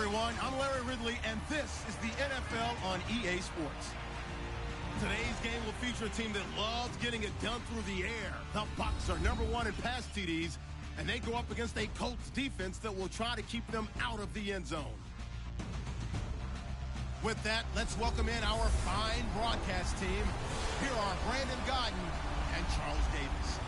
everyone. I'm Larry Ridley, and this is the NFL on EA Sports. Today's game will feature a team that loves getting it done through the air. The Bucs are #1 in pass TDs, and they go up against a Colts defense that will try to keep them out of the end zone. With that, let's welcome in our fine broadcast team. Here are Brandon Godden and Charles Davis.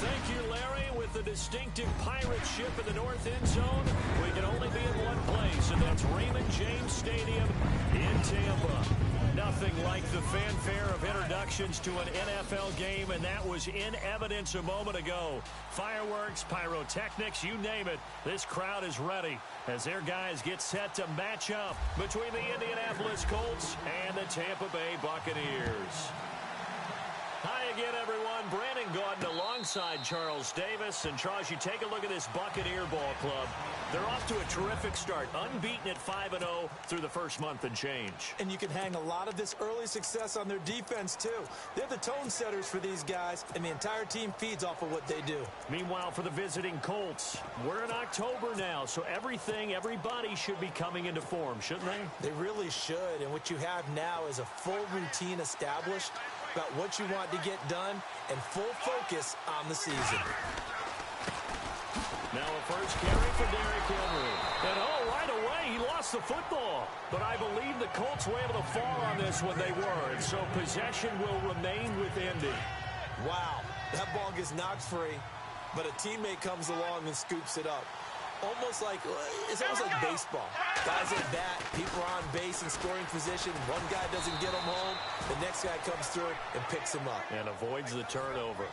Thank you, Larry. With the distinctive pirate ship in the north end zone, we can only be in one place, and that's Raymond James Stadium in Tampa. Nothing like the fanfare of introductions to an NFL game, and that was in evidence a moment ago. Fireworks, pyrotechnics, you name it. This crowd is ready as their guys get set to match up between the Indianapolis Colts and the Tampa Bay Buccaneers. Hi again, everyone. Brandon Gaudin alongside Charles Davis. And, Charles, you take a look at this Buccaneer ball club. They're off to a terrific start, unbeaten at 5-0 through the first month and change. And you can hang a lot of this early success on their defense, too. They're the tone setters for these guys, and the entire team feeds off of what they do. Meanwhile, for the visiting Colts, we're in October now, so everybody should be coming into form, shouldn't they? They really should, and what you have now is a full routine established about what you want to get done and full focus on the season. Now a first carry for Derrick Henry. And right away, he lost the football. But I believe the Colts were able to fall on this when they were, and so possession will remain with Indy. Wow, that ball gets knocked free, but a teammate comes along and scoops it up. It's almost like baseball. Guys at bat, people are on base in scoring position. One guy doesn't get him home. The next guy comes through and picks him up. And avoids the turnover.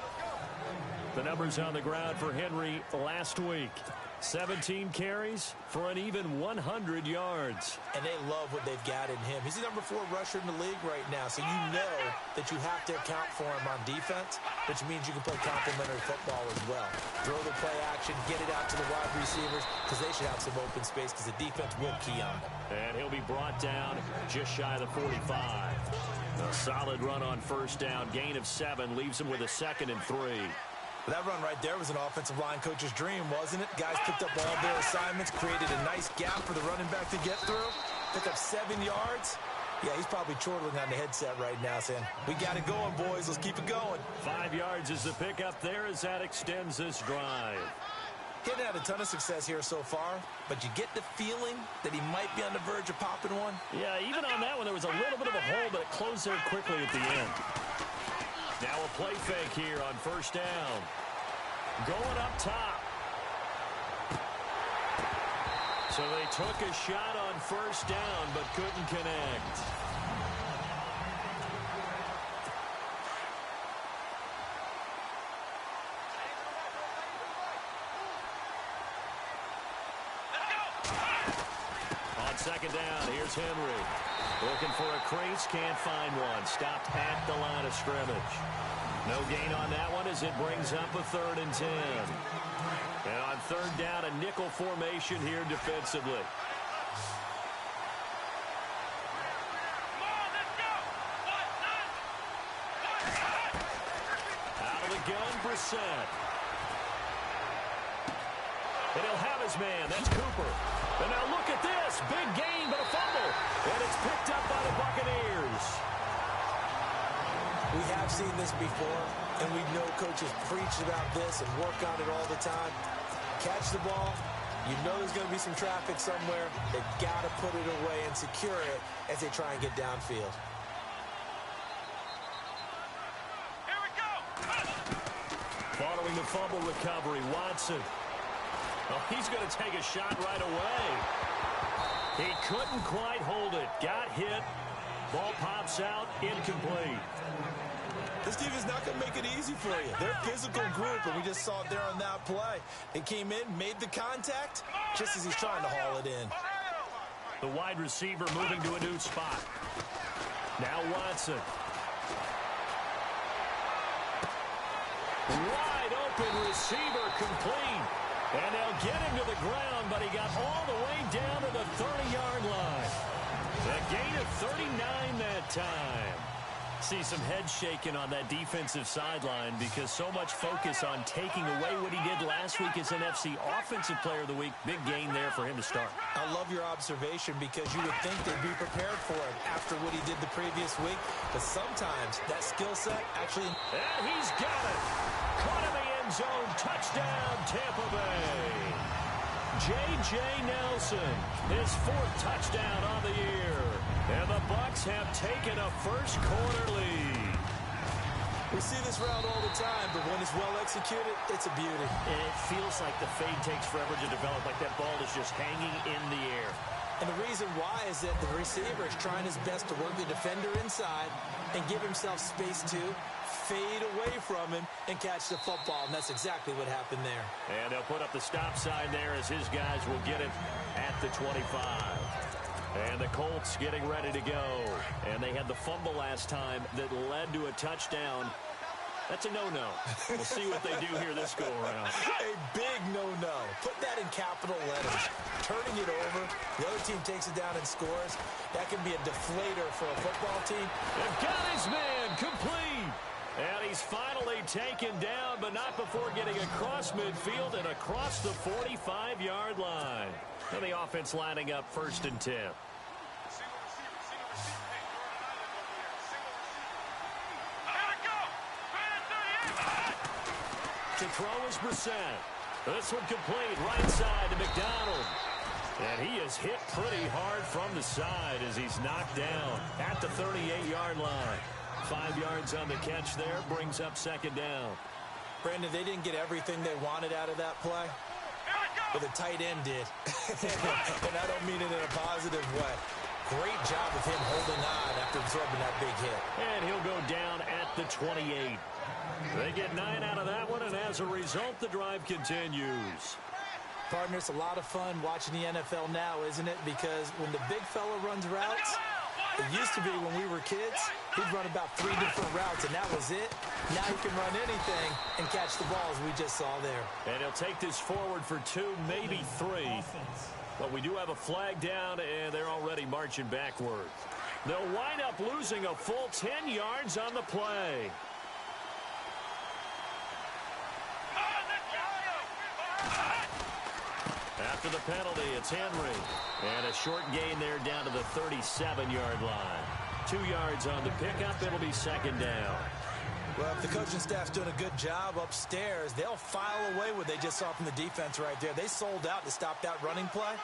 The numbers on the ground for Henry last week. 17 carries for an even 100 yards. And they love what they've got in him. He's the #4 rusher in the league right now, so you know that you have to account for him on defense, which means you can play complementary football as well. Throw the play action, get it out to the wide receivers, because they should have some open space because the defense will key on them. And he'll be brought down just shy of the 45. A solid run on first down. Gain of 7 leaves him with a 2nd and 3. That run right there was an offensive line coach's dream, wasn't it? Guys picked up all their assignments, created a nice gap for the running back to get through, pick up 7 yards. Yeah, he's probably chortling on the headset right now saying, we got it going, boys. Let's keep it going. 5 yards is the pickup there as that extends this drive. He hadn't had a ton of success here so far, but you get the feeling that he might be on the verge of popping one. Yeah, even on that one, there was a little bit of a hole, but it closed there quickly at the end. Now a play fake here on first down. Going up top. So they took a shot on first down, but couldn't connect. On second down, here's Henry. Looking for a crease, can't find one. Stopped at the line of scrimmage. No gain on that one as it brings up a 3rd and 10. And on third down, a nickel formation here defensively. Out of the gun, Brissett. And he'll have his man. That's Cooper. And now look at this. Big gain, but a fumble. And it's picked up by the Buccaneers. We have seen this before, and we know coaches preach about this and work on it all the time. Catch the ball. You know there's going to be some traffic somewhere. They've got to put it away and secure it as they try and get downfield. Here we go. Following the fumble recovery, Watson. Oh, he's going to take a shot right away. He couldn't quite hold it. Got hit. Ball pops out. Incomplete. This team is not going to make it easy for you. They're a physical group, and we just saw it there on that play. They came in, made the contact, just as he's trying to haul it in. The wide receiver moving to a new spot. Now Watson. Wide open receiver complete. And they'll get him to the ground, but he got all the way down to the 30-yard line. A gain of 39 that time. See some head shaking on that defensive sideline because so much focus on taking away what he did last week as NFC Offensive Player of the Week. Big gain there for him to start. I love your observation because you would think they'd be prepared for him after what he did the previous week. But sometimes that skill set actually... And he's got it. Caught in the end zone. Touchdown, Tampa Bay. J.J. Nelson, his 4th touchdown on the year. And the Bucs have taken a first-quarter lead. We see this route all the time, but when it's well executed, it's a beauty. And it feels like the fade takes forever to develop, like that ball is just hanging in the air. And the reason why is that the receiver is trying his best to work the defender inside and give himself space to fade away from him and catch the football, and that's exactly what happened there. And they'll put up the stop sign there as his guys will get it at the 25. And the Colts getting ready to go. And they had the fumble last time that led to a touchdown. That's a no-no. We'll see what they do here this go-around. A big no-no. Put that in capital letters. Turning it over, the other team takes it down and scores. That can be a deflator for a football team. They've got his man complete. And he's finally taken down, but not before getting across midfield and across the 45-yard line. And the offense lining up 1st and 10. To throw is Brissett. This one complete right side to McDonald. And he is hit pretty hard from the side as he's knocked down at the 38-yard line. 5 yards on the catch there, brings up 2nd down. Brandon, they didn't get everything they wanted out of that play, but the tight end did. And I don't mean it in a positive way. Great job of him holding on after absorbing that big hit. And he'll go down at the 28. They get 9 out of that one, and as a result, the drive continues. Partner, it's a lot of fun watching the NFL now, isn't it? Because when the big fella runs routes, it used to be when we were kids, he'd run about 3 different routes, and that was it. Now he can run anything and catch the ball, as we just saw there. And he'll take this forward for 2, maybe 3. But we do have a flag down, and they're already marching backward. They'll wind up losing a full 10 yards on the play. After the penalty, it's Henry. And a short gain there down to the 37-yard line. 2 yards on the pickup. It'll be 2nd down. Well, if the coaching staff's doing a good job upstairs, they'll file away what they just saw from the defense right there. They sold out to stop that running play.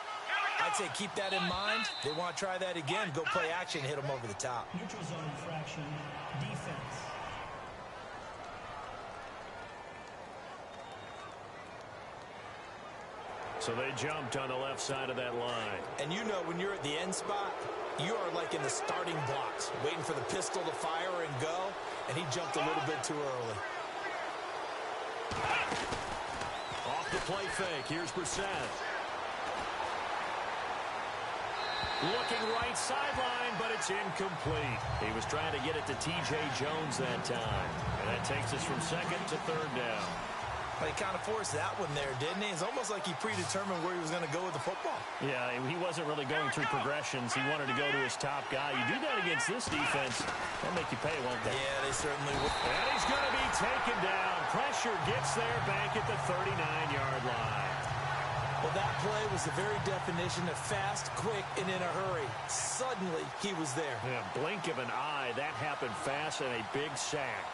I'd say keep that in mind. They want to try that again. Go play action, hit them over the top. Neutral zone infraction, defense. So they jumped on the left side of that line. And you know when you're at the end spot, you are like in the starting blocks, waiting for the pistol to fire and go, and he jumped a little bit too early. Off the play fake, here's Brissett. Looking right sideline, but it's incomplete. He was trying to get it to T.J. Jones that time. And that takes us from 2nd to 3rd down. But he kind of forced that one there, didn't he? It's almost like he predetermined where he was going to go with the football. Yeah, he wasn't really going through progressions. He wanted to go to his top guy. You do that against this defense, they'll make you pay, won't they? Yeah, they certainly will. And he's going to be taken down. Pressure gets there back at the 39-yard line. Well, that play was the very definition of fast, quick, and in a hurry. Suddenly, he was there. Yeah, blink of an eye. That happened fast and a big sack.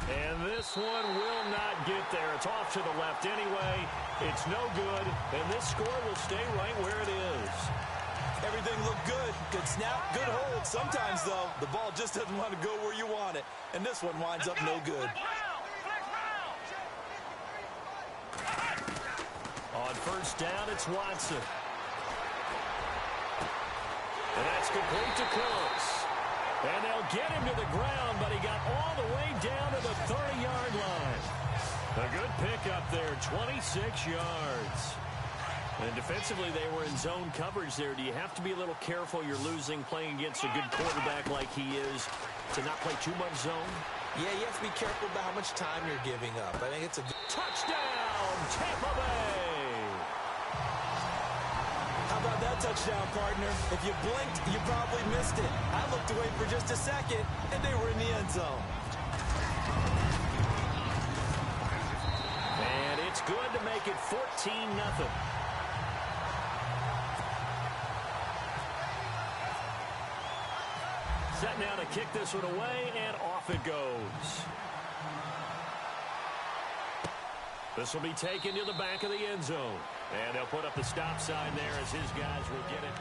And this one will not get there. It's off to the left anyway. It's no good, and this score will stay right where it is. Everything looked good. Good snap, good hold. Sometimes, though, the ball just doesn't want to go where you want it. And this one winds up no good. On 1st down, it's Watson. And that's complete to Cooks. And they'll get him to the ground, but he got all the way down to the 30-yard line. A good pickup there, 26 yards. And defensively, they were in zone coverage there. Do you have to be a little careful? You're losing, playing against a good quarterback like he is, to not play too much zone? Yeah, you have to be careful about how much time you're giving up. I think it's a good touchdown, Tampa Bay. How about that touchdown, partner? If you blinked, you probably missed it. I looked away for just a second, and they were in the end zone. And it's good to make it 14-0. Set now to kick this one away, and off it goes. This will be taken to the back of the end zone. And they'll put up the stop sign there as his guys will get it.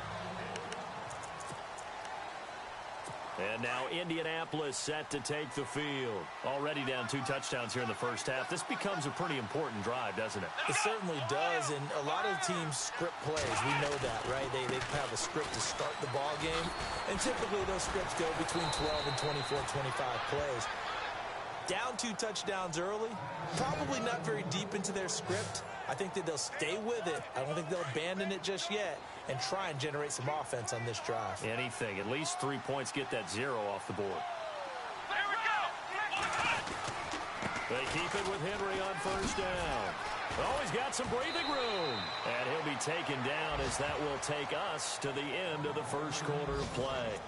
And now Indianapolis set to take the field. Already down 2 touchdowns here in the first half. This becomes a pretty important drive, doesn't it? It certainly does, and a lot of teams script plays. We know that, right? They have a script to start the ball game, and typically those scripts go between 12 and 24, 25 plays. Down 2 touchdowns early, probably not very deep into their script. I think that they'll stay with it. I don't think they'll abandon it just yet and try and generate some offense on this drive. Anything. At least 3 points, get that 0 off the board. Here we go. They keep it with Henry on first down. Oh, he's got some breathing room. And he'll be taken down as that will take us to the end of the first quarter of play.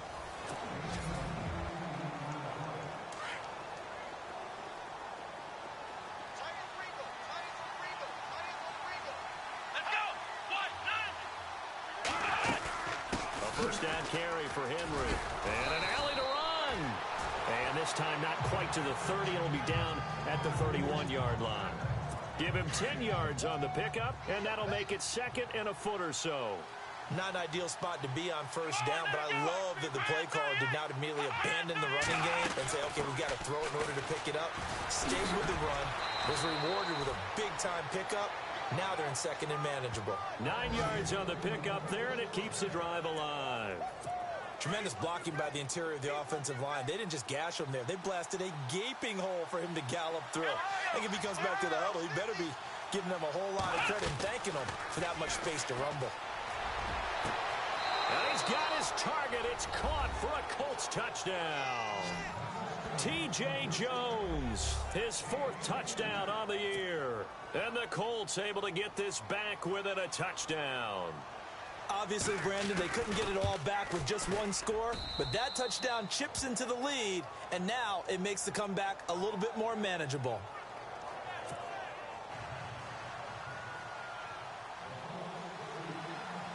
First down carry for Henry. And an alley to run. And this time not quite to the 30. It'll be down at the 31-yard line. Give him 10 yards on the pickup, and that'll make it 2nd and a foot or so. Not an ideal spot to be on first down, but I love that the play caller did not immediately abandon the running game and say, okay, we've got to throw it in order to pick it up. Stayed with the run, was rewarded with a big-time pickup. Now they're in 2nd and manageable. 9 yards on the pickup there, and it keeps the drive alive. Tremendous blocking by the interior of the offensive line. They didn't just gash him there. They blasted a gaping hole for him to gallop through. I think if he comes back to the huddle, he better be giving them a whole lot of credit and thanking them for that much space to rumble. And he's got his target. It's caught for a Colts touchdown. T.J. Jones, his 4th touchdown on the year. And the Colts able to get this back within a touchdown. Obviously, Brandon, they couldn't get it all back with just 1 score, but that touchdown chips into the lead, and now it makes the comeback a little bit more manageable.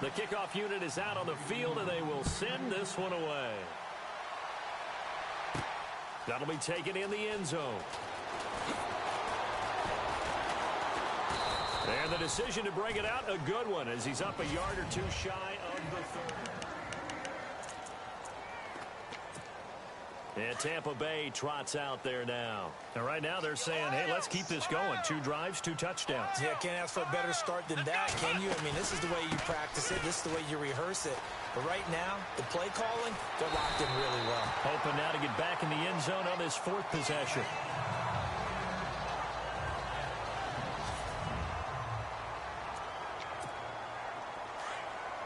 The kickoff unit is out on the field, and they will send this one away. That'll be taken in the end zone. And the decision to bring it out, a good one, as he's up a yard or 2 shy of the 30. And Tampa Bay trots out there now. And right now they're saying, hey, let's keep this going. 2 drives, 2 touchdowns. Yeah, can't ask for a better start than that, can you? I mean, this is the way you practice it. This is the way you rehearse it. But right now, the play calling, they're locked in really well. Hoping now to get back in the end zone on this 4th possession.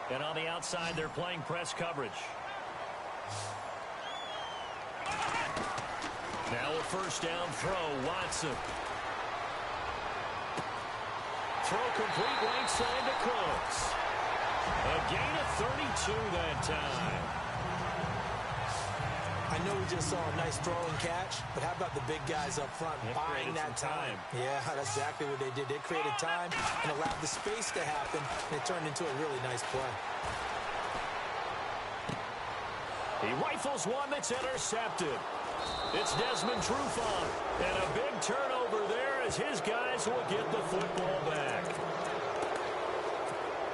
And on the outside, they're playing press coverage. Now a first down throw, Watson. Throw complete right side to Cooks. A gain of 32 that time. I know we just saw a nice throw and catch, but how about the big guys up front buying that time? Yeah, that's exactly what they did. They created time and allowed the space to happen, and it turned into a really nice play. He rifles one that's intercepted. It's Desmond Trufant, and a big turnover there as his guys will get the football back.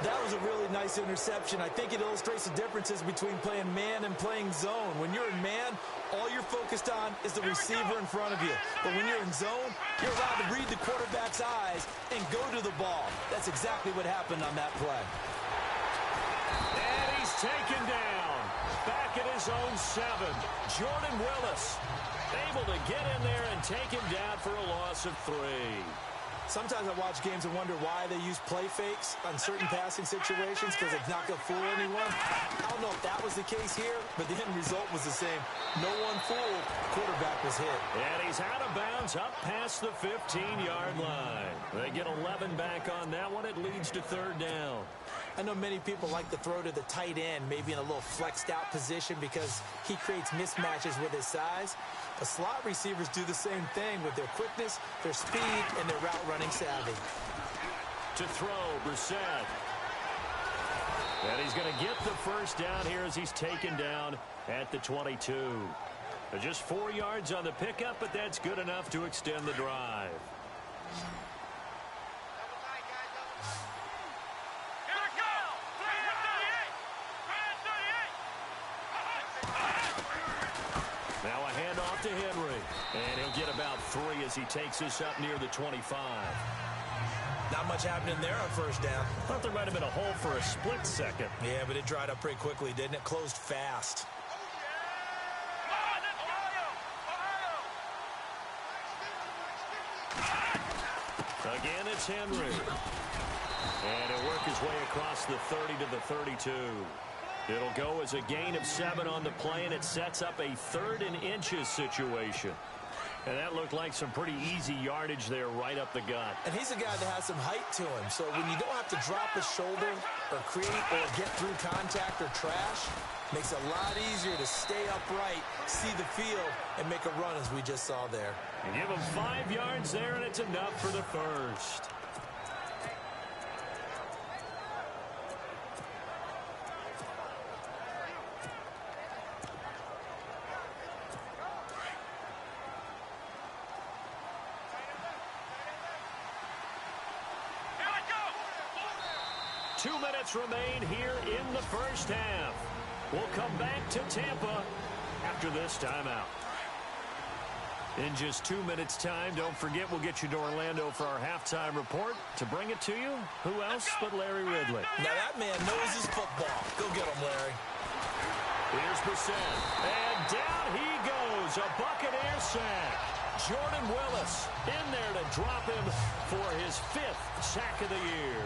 That was a really nice interception. I think it illustrates the differences between playing man and playing zone. When you're in man, all you're focused on is the receiver in front of you. But when you're in zone, you're allowed to read the quarterback's eyes and go to the ball. That's exactly what happened on that play. And he's taken down. Back at his own 7. Jordan Willis able to get in there and take him down for a loss of 3. Sometimes I watch games and wonder why they use play fakes on certain passing situations because it's not going to fool anyone. I don't know if that was the case here, but the end result was the same. No one fooled. Quarterback was hit. And he's out of bounds up past the 15-yard line. They get 11 back on that one. It leads to 3rd down. I know many people like to throw to the tight end, maybe in a little flexed out position because he creates mismatches with his size. But slot receivers do the same thing with their quickness, their speed, and their route running savvy. To throw, Brissett. And he's going to get the first down here as he's taken down at the 22. Just 4 yards on the pickup, but that's good enough to extend the drive. Now a handoff to Henry. And he'll get about 3 as he takes this up near the 25. Not much happening there on first down. Thought there might have been a hole for a split second. Yeah, but it dried up pretty quickly, didn't it? Closed fast. Again, it's Henry. And he'll work his way across the 30 to the 32. It'll go as a gain of 7 on the play, and it sets up a 3rd and inches situation. And that looked like some pretty easy yardage there right up the gut. And he's a guy that has some height to him. So when you don't have to drop a shoulder or create or get through contact or trash, makes it a lot easier to stay upright, see the field, and make a run as we just saw there. You give him 5 yards there, and it's enough for the first. Remain here in the first half. We'll come back to Tampa after this timeout. In just 2 minutes' time, don't forget we'll get you to Orlando for our halftime report. To bring it to you, who else but Larry Ridley? Now that man knows his football. Go get him, Larry. Here's Brissett. And down he goes. A Buccaneer sack. Jordan Willis in there to drop him for his 5th sack of the year.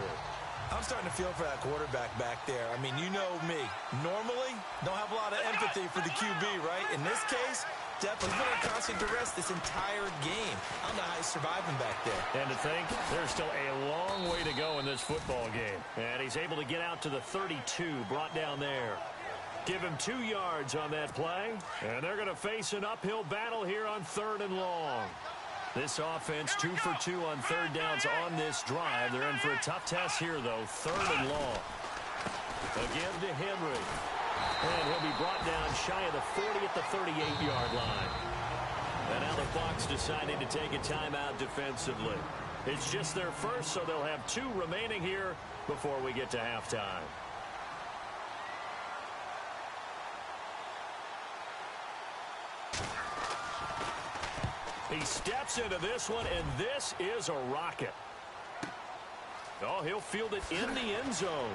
I'm starting to feel for that quarterback back there. I mean, you know me. Normally, don't have a lot of empathy for the QB, right? In this case, definitely been under constant duress this entire game. I don't know how he's surviving back there. And to think, there's still a long way to go in this football game. And he's able to get out to the 32, brought down there. Give him 2 yards on that play. And they're going to face an uphill battle here on 3rd and long. This offense 2 for 2 on 3rd downs on this drive. They're in for a tough test here, though. 3rd and long. Again to Henry. And he'll be brought down shy of the 40 at the 38-yard line. And now the Bucs deciding to take a timeout defensively. It's just their first, so they'll have 2 remaining here before we get to halftime. He steps into this one, and this is a rocket. Oh, he'll field it in the end zone.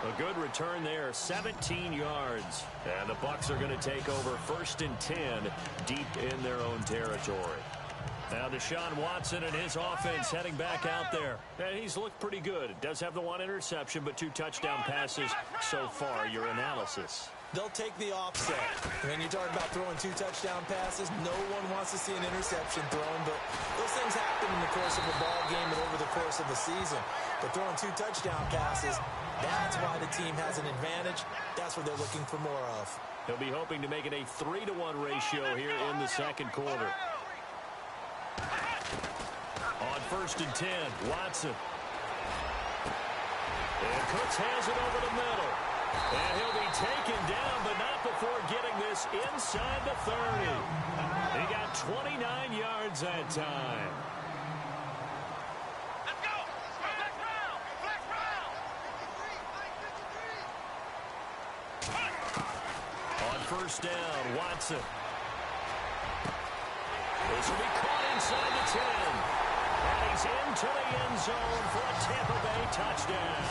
A good return there, 17 yards. And the Bucs are going to take over 1st and 10 deep in their own territory. Now Deshaun Watson and his offense heading back out there. And he's looked pretty good. Does have the 1 interception, but 2 touchdown passes so far. Your analysis? They'll take the offset. When you're talking about throwing 2 touchdown passes, no one wants to see an interception thrown, but those things happen in the course of a ball game and over the course of the season. But throwing 2 touchdown passes, that's why the team has an advantage. That's what they're looking for more of. He'll be hoping to make it a 3-to-1 ratio here in the second quarter. On 1st and 10, Watson. And Cooks has it over the middle. And he'll be taken down, but not before getting this inside the 30. He got 29 yards that time. Let's go! Flex round! Flex round! On 1st down, Watson. This will be caught inside the 10. And he's into the end zone for a Tampa Bay touchdown.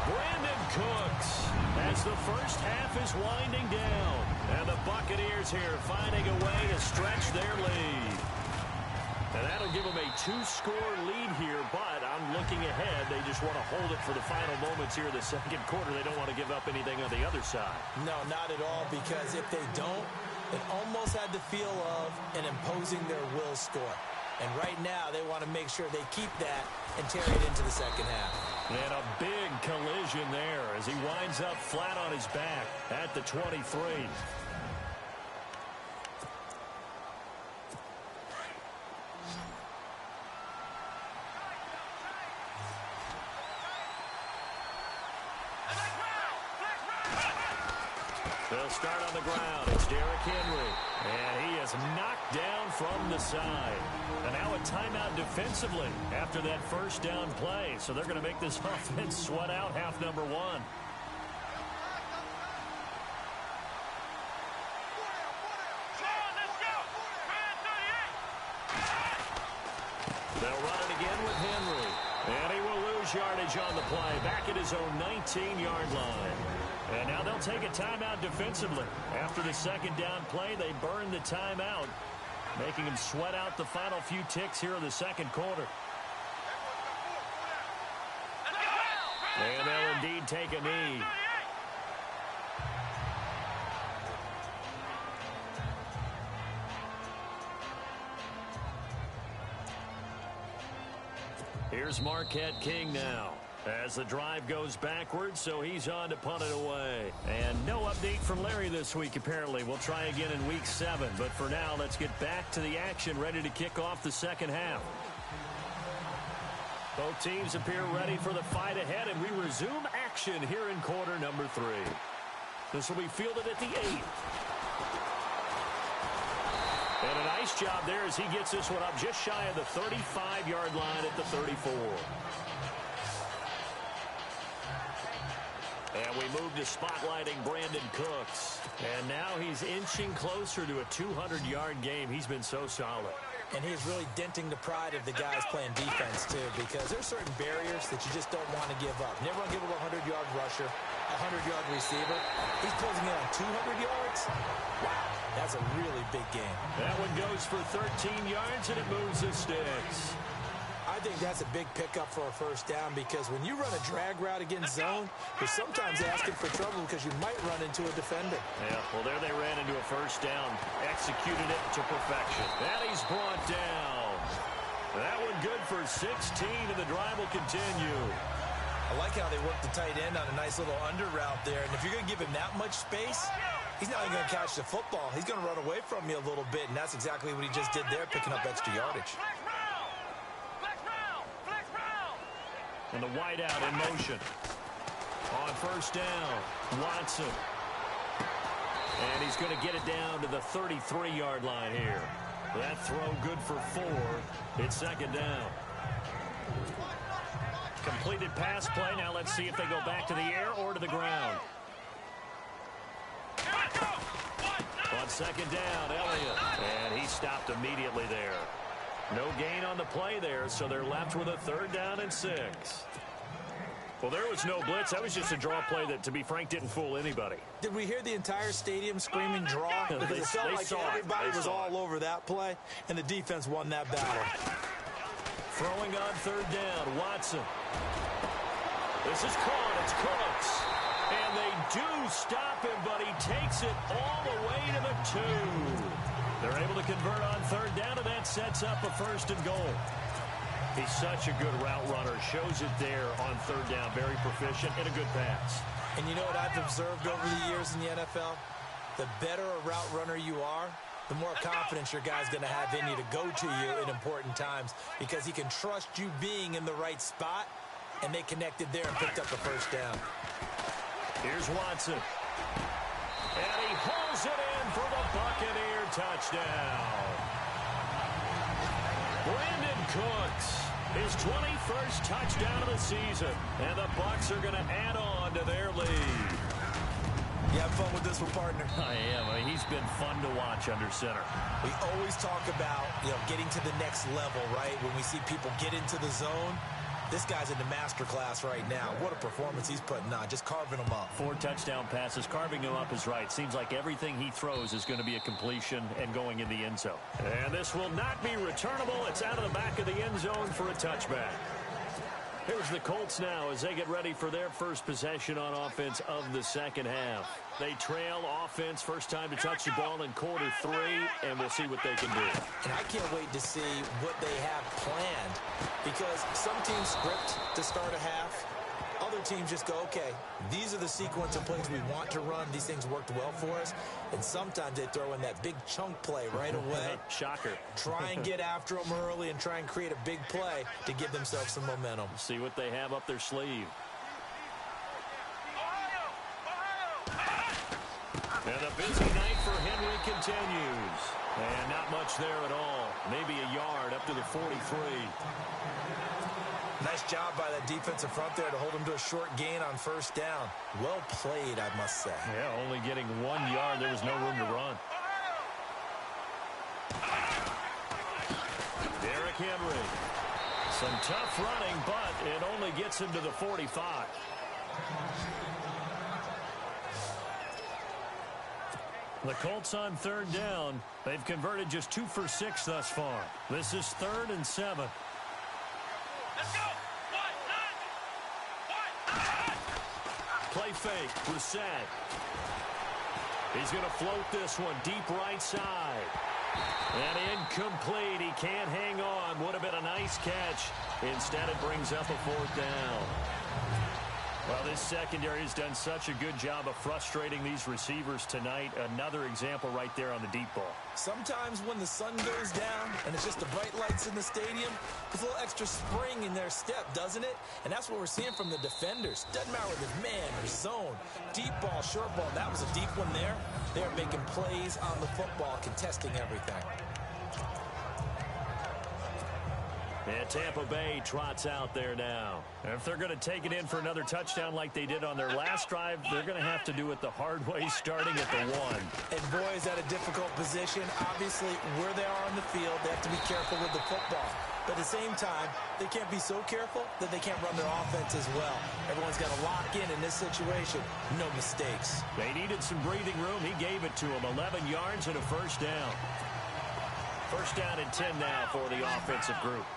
Brandon Cooks as the first half is winding down. And the Buccaneers here finding a way to stretch their lead. And that'll give them a 2-score lead here, but I'm looking ahead. They just want to hold it for the final moments here in the second quarter. They don't want to give up anything on the other side. No, not at all, because if they don't, it almost had the feel of an imposing their will score. And right now, they want to make sure they keep that and carry it into the second half. And a big collision there as he winds up flat on his back at the 23. They'll start on the ground. It's Derrick Henry. And he is knocked down from the side. And now a timeout defensively after that first down play. So they're going to make this offense sweat out half number one. They'll run it again with Henry. And he will lose yardage on the play. Back at his own 19-yard line. And now they'll take a timeout defensively. After the second down play, they burn the timeout, making them sweat out the final few ticks here in the second quarter. And they'll indeed take a knee. Here's Marquette King now as the drive goes backwards, so he's on to punt it away. And no update from Larry this week, apparently. We'll try again in week 7. But for now, let's get back to the action, ready to kick off the second half. Both teams appear ready for the fight ahead, and we resume action here in quarter number 3. This will be fielded at the 8. And a nice job there as he gets this one up just shy of the 35-yard line at the 34. And we move to spotlighting Brandon Cooks. And now he's inching closer to a 200-yard game. He's been so solid. And he's really denting the pride of the guys playing defense, too, because there's certain barriers that you just don't want to give up. Never want to give up a 100-yard rusher, a 100-yard receiver. He's closing in on 200 yards. Wow, that's a really big game. That one goes for 13 yards, and it moves the sticks. I think that's a big pickup for a first down because when you run a drag route against zone, you're sometimes asking for trouble because you might run into a defender. Yeah, well, there they ran into a first down. Executed it to perfection. And he's brought down. That one good for 16, and the drive will continue. I like how they worked the tight end on a nice little under route there. And if you're going to give him that much space, he's not even going to catch the football. He's going to run away from you a little bit, and that's exactly what he just did there, picking up extra yardage. And the wideout in motion. On first down, Watson. And he's going to get it down to the 33-yard line here. That throw good for 4. It's second down. Completed pass play. Now let's see if they go back to the air or to the ground. On second down, Elliott. And he stopped immediately there. No gain on the play there, so they're left with a 3rd down and 6. Well, there was no blitz. That was just a draw play that, to be frank, didn't fool anybody. Did we hear the entire stadium screaming draw? Because it felt like everybody was all over that play, and the defense won that battle. Throwing on 3rd down, Watson. This is caught. It's Cooks. And they do stop him, but he takes it all the way to the 2. They're able to convert on 3rd down, and that sets up a 1st and goal. He's such a good route runner. Shows it there on 3rd down. Very proficient and a good pass. And you know what I've observed over the years in the NFL? The better a route runner you are, the more confidence your guy's going to have in you to go to you in important times because he can trust you being in the right spot, and they connected there and picked up the 1st down. Here's Watson. And he hauls it in for the Buccaneer touchdown. Brandon Cooks, his 21st touchdown of the season. And the Bucs are going to add on to their lead. You have fun with this one, partner? I am. I mean, he's been fun to watch under center. We always talk about, getting to the next level, right? When we see people get into the zone. This guy's in the master class right now. What a performance he's putting on, just carving them up. 4 touchdown passes. Carving him up is right. Seems like everything he throws is going to be a completion and going in the end zone. And this will not be returnable. It's out of the back of the end zone for a touchback. Here's the Colts now as they get ready for their first possession on offense of the second half. They trail offense, first time to touch the ball in quarter 3, and we'll see what they can do. And I can't wait to see what they have planned, because some teams script to start a half. Other teams just go, okay, these are the sequence of plays we want to run. These things worked well for us. And sometimes they throw in that big chunk play right away. Shocker. Try and get after them early and try and create a big play to give themselves some momentum. See what they have up their sleeve. And a busy night for Henry continues. And not much there at all. Maybe a yard up to the 43. Nice job by that defensive front there to hold him to a short gain on first down. Well played, I must say. Yeah, only getting 1 yard. There was no room to run. Derrick Henry. Some tough running, but it only gets him to the 45. The Colts on third down. They've converted just 2 for 6 thus far. This is 3rd and 7. Let's go. Play fake. Brissett. He's going to float this one deep right side. And incomplete. He can't hang on. Would have been a nice catch. Instead, it brings up a 4th down. Well, this secondary has done such a good job of frustrating these receivers tonight. Another example right there on the deep ball. Sometimes when the sun goes down and it's just the bright lights in the stadium, there's a little extra spring in their step, doesn't it? And that's what we're seeing from the defenders. Doesn't matter whether it's man or zone. Deep ball, short ball. That was a deep one there. They're making plays on the football, contesting everything. And Tampa Bay trots out there now. And if they're going to take it in for another touchdown like they did on their last drive, they're going to have to do it the hard way, starting at the 1. And boy, is that a difficult position. Obviously, where they are on the field, they have to be careful with the football. But at the same time, they can't be so careful that they can't run their offense as well. Everyone's got to lock in this situation. No mistakes. They needed some breathing room. He gave it to them. 11 yards and a first down. First down and 10 now for the offensive group.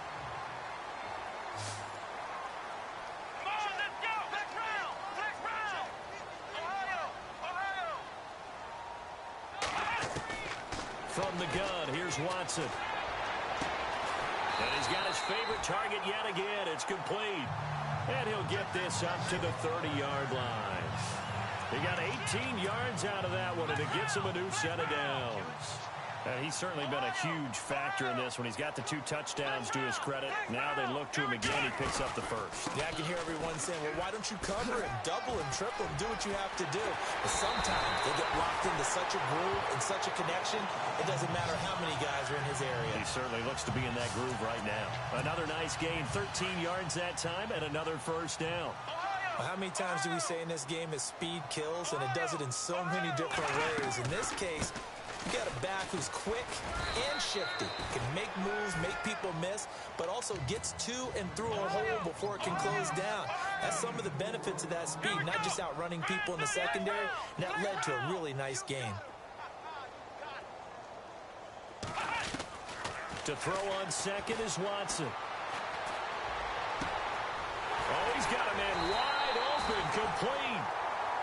From the gun, here's Watson. And he's got his favorite target yet again. It's complete. And he'll get this up to the 30-yard line. He got 18 yards out of that one, and it gets him a new set of downs. And he's certainly been a huge factor in this when he's got the 2 touchdowns to his credit. Now they look to him again. He picks up the first. Yeah, I can hear everyone saying, well, why don't you cover him, double him, triple him, do what you have to do. But sometimes they get locked into such a groove and such a connection, it doesn't matter how many guys are in his area. He certainly looks to be in that groove right now. Another nice gain, 13 yards that time, and another first down. Well, how many times do we say in this game that speed kills, and it does it in so many different ways? In this case, you got a back who's quick and shifty, can make moves, make people miss, but also gets to and through a hole before it can close down. That's some of the benefits of that speed, not just outrunning people in the secondary, and that led to a really nice gain. To throw on second is Watson. Oh, he's got a man wide open, complete.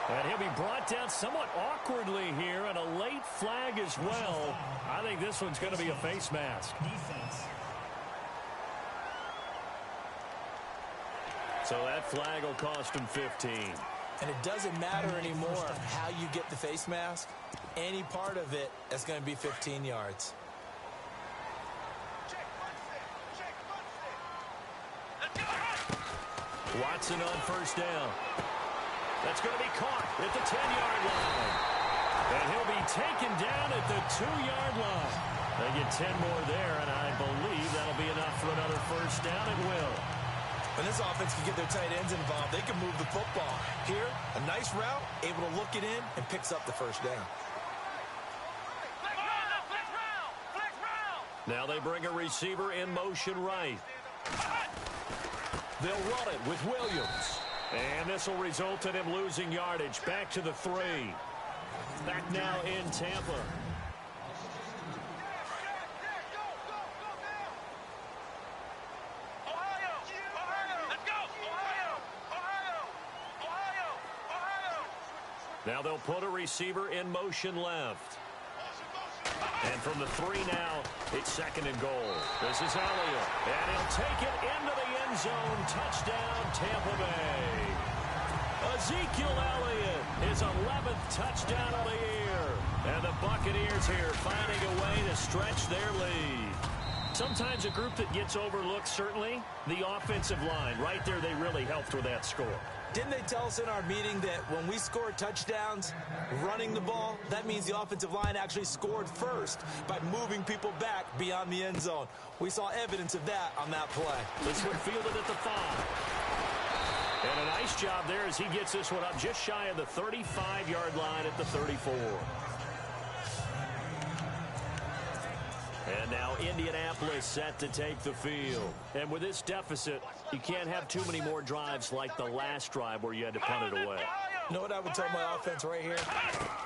And he'll be brought down somewhat awkwardly here, and a late flag as well. I think this one's going to be a face mask. Defense. So that flag will cost him 15. And it doesn't matter anymore how you get the face mask. Any part of it is going to be 15 yards. Watson on first down. That's going to be caught at the 10-yard line. And he'll be taken down at the 2-yard line. They get 10 more there, and I believe that'll be enough for another first down. It will. When this offense can get their tight ends involved, they can move the football. Here, a nice route, able to look it in, and picks up the first down. Now they bring a receiver in motion right. They'll run it with Williams. And this will result in him losing yardage. Back to the 3. Back now in Tampa. Now they'll put a receiver in motion left. And from the 3 now, it's 2nd and goal. This is Elliott, and he'll take it into the end zone. Touchdown, Tampa Bay. Ezekiel Elliott, his 11th touchdown of the year. And the Buccaneers here finding a way to stretch their lead. Sometimes a group that gets overlooked, certainly, the offensive line. Right there, they really helped with that score. Didn't they tell us in our meeting that when we score touchdowns running the ball, that means the offensive line actually scored first by moving people back beyond the end zone? We saw evidence of that on that play. This one fielded at the 5. And a nice job there as he gets this one up just shy of the 35-yard line at the 34. And now Indianapolis set to take the field. And with this deficit, you can't have too many more drives like the last drive where you had to punt it away. You know what I would tell my offense right here?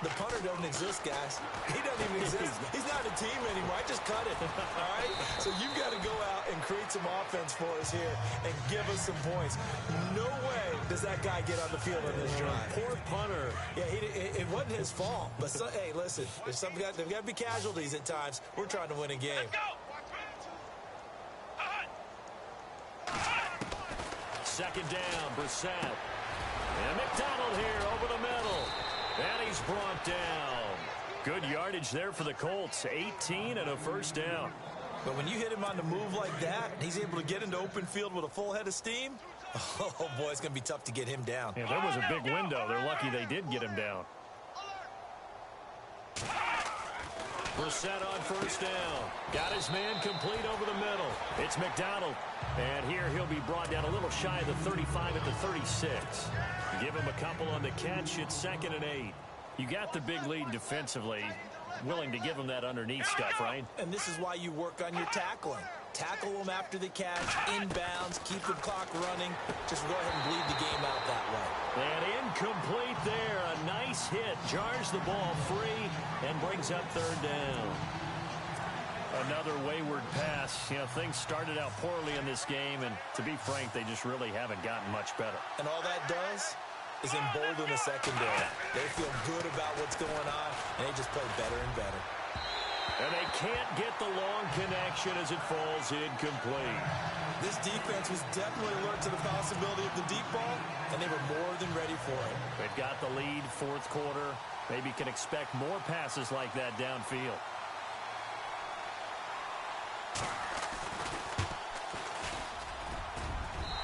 The punter doesn't exist, guys. He doesn't even exist. He's not a team anymore. I just cut it, all right? So you've got to go out and create some offense for us here and give us some points. No way does that guy get on the field on this drive. Poor punter. Yeah, it wasn't his fault. But, hey, listen, there's there've got to be casualties at times. We're trying to win a game. Second down, Brissett. And McDonald here over the middle. And he's brought down. Good yardage there for the Colts. 18 and a first down. But when you hit him on the move like that, he's able to get into open field with a full head of steam. Oh, boy, it's going to be tough to get him down. Yeah, there was a big window. They're lucky they did get him down. Brissett on first down. Got his man complete over the middle. It's McDonald. And here he'll be brought down a little shy of the 35 at the 36. Give him a couple on the catch. It's 2nd and 8. You got the big lead defensively. Willing to give him that underneath stuff, right? And this is why you work on your tackling. Tackle them after the catch, inbounds, keep the clock running. Just go ahead and bleed the game out that way. And incomplete there. A nice hit. Jars the ball free and brings up 3rd down. Another wayward pass. You know, things started out poorly in this game, and to be frank, they just really haven't gotten much better. And all that does is embolden the secondary. They feel good about what's going on, and they just play better and better. And they can't get the long connection as it falls incomplete. This defense was definitely alert to the possibility of the deep ball, and they were more than ready for it. They've got the lead, 4th quarter. Maybe can expect more passes like that downfield.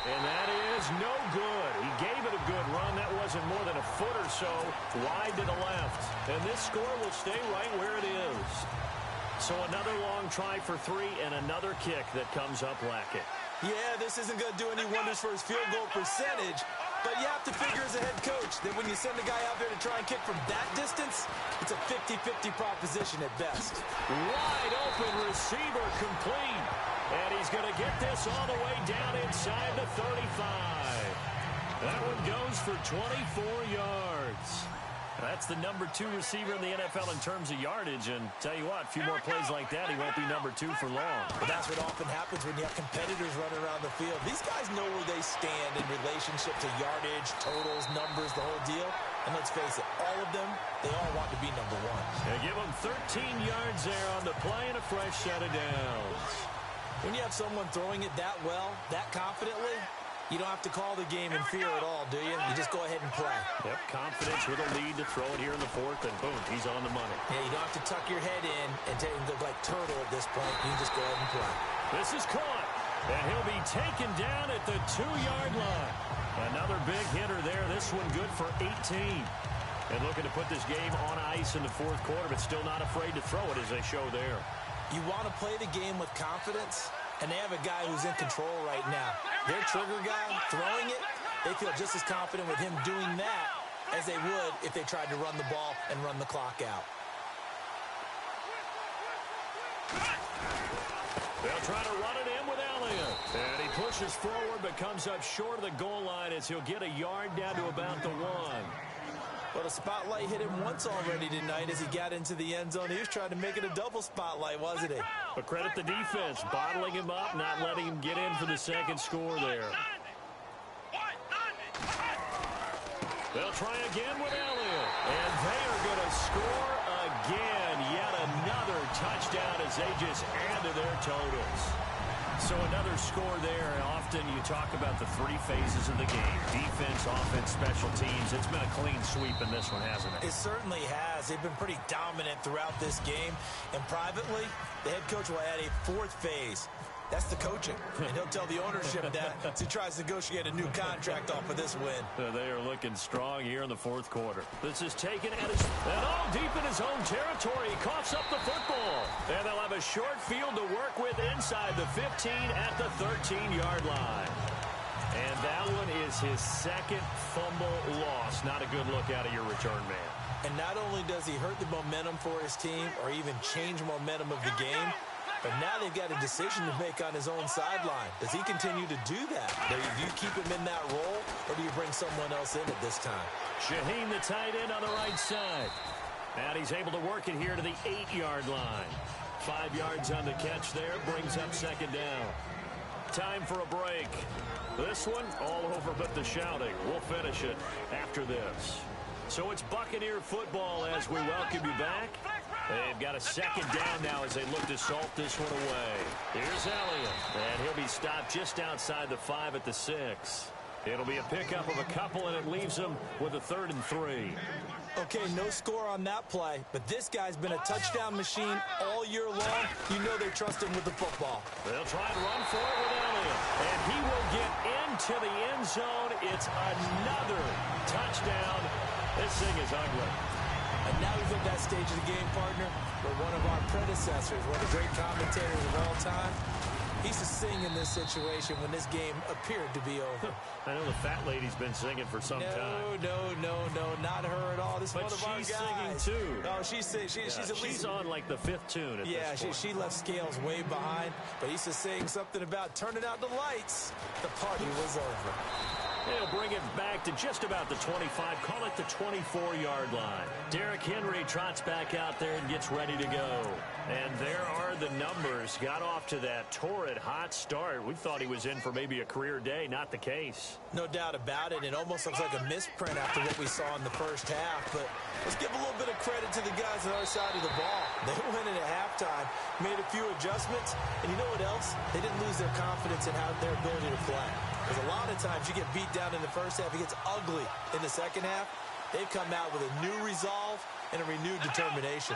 And that is no good. He gave it a good run. That wasn't more than a foot or so wide to the left. And this score will stay right where it is. So another long try for 3 and another kick that comes up lacking. Yeah, this isn't going to do any wonders for his field goal percentage, but you have to figure as a head coach that when you send a guy out there to try and kick from that distance, it's a 50-50 proposition at best. Wide open receiver complete. And he's going to get this all the way down inside the 35. That one goes for 24 yards. That's the number 2 receiver in the NFL in terms of yardage. And tell you what, a few more plays like that, he won't be number 2 for long. But that's what often happens when you have competitors running around the field. These guys know where they stand in relationship to yardage, totals, numbers, the whole deal. And let's face it, all of them, they all want to be number 1. They give them 13 yards there on the play and a fresh set of downs. When you have someone throwing it that well, that confidently, you don't have to call the game in fear at all, do you? You just go ahead and play. Yep, confidence with a lead to throw it here in the 4th, and boom, he's on the money. Yeah, you don't have to tuck your head in and look like turtle at this point. You just go ahead and play. This is caught, and he'll be taken down at the 2-yard line. Another big hitter there. This one good for 18. And looking to put this game on ice in the 4th quarter, but still not afraid to throw it as they show there. You want to play the game with confidence, and they have a guy who's in control right now. Their trigger guy throwing it, they feel just as confident with him doing that as they would if they tried to run the ball and run the clock out. They'll try to run it in with Elliott. And he pushes forward but comes up short of the goal line as he'll get a yard down to about the 1. Well, the spotlight hit him once already tonight as he got into the end zone. He was trying to make it a double spotlight, wasn't he? But credit the defense, bottling him up, not letting him get in for the second score there. They'll try again with Elliott. as they just add to their totals. So another score there. Often you talk about the three phases of the game: defense, offense, special teams. It's been a clean sweep in this one, hasn't it? It certainly has. They've been pretty dominant throughout this game. And privately, the head coach will add a fourth phase. That's the coaching. And he'll tell the ownership that as he tries to negotiate a new contract off of this win. They are looking strong here in the fourth quarter. This is taken at his... And all deep in his own territory. He coughs up the football. And they'll have a short field to work with inside the 15 at the 13-yard line. And that one is his second fumble loss. Not a good look out of your return man. And not only does he hurt the momentum for his team or even change momentum of the game, but now they've got a decision to make on his own sideline. Does he continue to do that? Do you keep him in that role, or do you bring someone else in at this time? Shaheen, the tight end, on the right side. And he's able to work it here to the 8-yard line. 5 yards on the catch there, brings up second down. Time for a break. This one, all over but the shouting. We'll finish it after this. So it's Buccaneer football as we welcome you back. They've got a second down now as they look to salt this one away. Here's Elliott, and he'll be stopped just outside the 5 at the 6. It'll be a pickup of a couple, and it leaves them with a 3rd and 3. Okay, no score on that play, but this guy's been a touchdown machine all year long. You know they trust him with the football. They'll try and run for it with Elliott, and he will get into the end zone. It's another touchdown. This thing is ugly. And now he's at that stage of the game, partner, where one of our predecessors, one of the great commentators of all time, he used to sing in this situation when this game appeared to be over. I know the fat lady's been singing for some time. No, not her at all. This is one of our guys. But she's singing too. Oh, she's at least... She's on like the 5th tune at this point. She left Scales way behind, but he used to sing something about turning out the lights. The party was over. They'll bring it back to just about the 25. Call it the 24-yard line. Derrick Henry trots back out there and gets ready to go. And there are the numbers. Got off to that torrid hot start. We thought he was in for maybe a career day. Not the case. No doubt about it. It almost looks like a misprint after what we saw in the first half. But let's give a little bit of credit to the guys on our side of the ball. They went in at halftime, made a few adjustments. And you know what else? They didn't lose their confidence in their ability to play. Because a lot of times you get beat down in the first half, it gets ugly in the second half. They've come out with a new resolve and a renewed determination.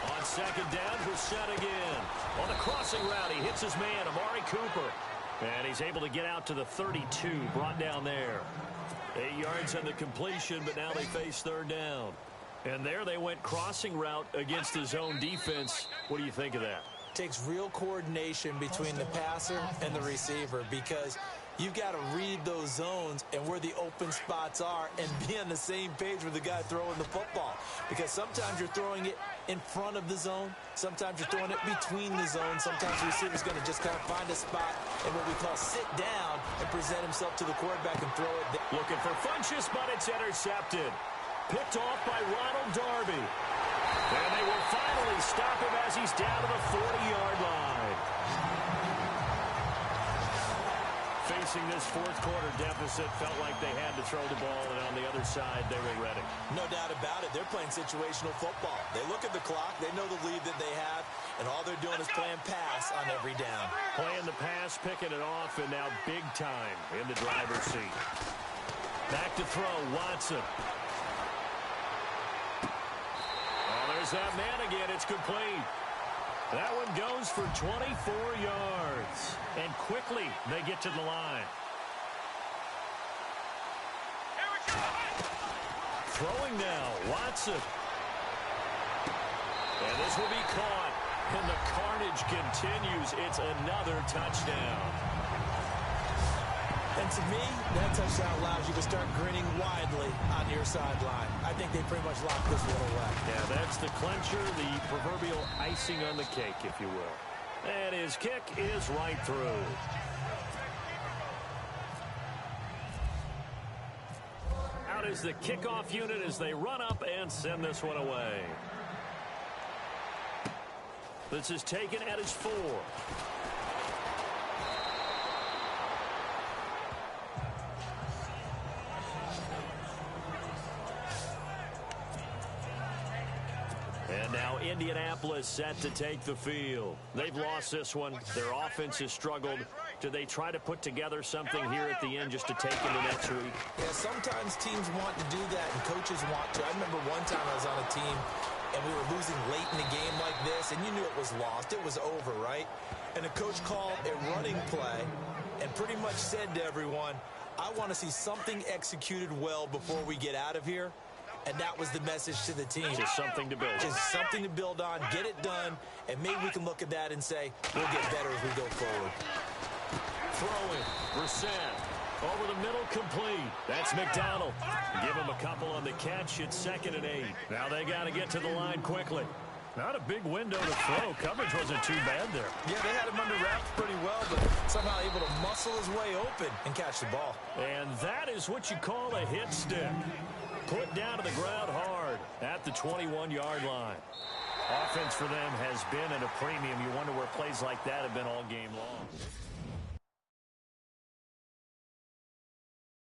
On second down, Brissett again. On the crossing route, he hits his man, Amari Cooper. And he's able to get out to the 32, brought down there. 8 yards on the completion, but now they face 3rd down. And there they went crossing route against his own defense. What do you think of that? Takes real coordination between the passer and the receiver because you've got to read those zones and where the open spots are and be on the same page with the guy throwing the football. Because sometimes you're throwing it in front of the zone. Sometimes you're throwing it between the zones. Sometimes the receiver's going to just kind of find a spot and what we call sit down and present himself to the quarterback and throw it. Looking for Funchess, but it's intercepted. Picked off by Ronald Darby. And they will finally stop him as he's down to the 40-yard line. Facing this fourth quarter deficit, felt like they had to throw the ball, and on the other side, they were ready. No doubt about it. They're playing situational football. They look at the clock, they know the lead that they have, and all they're doing is playing pass on every down. Playing the pass, picking it off, and now big time in the driver's seat. Back to throw, Watson. There's that man again. It's complete. That one goes for 24 yards. And quickly, they get to the line. Throwing now, Watson. And this will be caught. And the carnage continues. It's another touchdown. And to me, that touchdown allows you to start grinning widely on your sideline. I think they pretty much locked this one away. Yeah, that's the clincher, the proverbial icing on the cake, if you will. And his kick is right through. Out is the kickoff unit as they run up and send this one away. This is taken at his 4. Now Indianapolis set to take the field. They've lost this one. Their offense has struggled. Do they try to put together something here at the end just to take into next week? Yeah, sometimes teams want to do that and coaches want to. I remember one time I was on a team and we were losing late in the game like this, and you knew it was lost. It was over, right? And the coach called a running play and pretty much said to everyone, I want to see something executed well before we get out of here. And that was the message to the team. Just something to build. Just something to build on, get it done, and maybe we can look at that and say, we'll get better as we go forward. Throwing, Brissett. Over the middle, complete. That's McDonald. Give him a couple on the catch. It's 2nd and 8. Now they got to get to the line quickly. Not a big window to throw. Coverage wasn't too bad there. Yeah, they had him under wraps pretty well, but somehow able to muscle his way open and catch the ball. And that is what you call a hit stick. Put down to the ground hard at the 21-yard line. Offense for them has been at a premium. You wonder where plays like that have been all game long.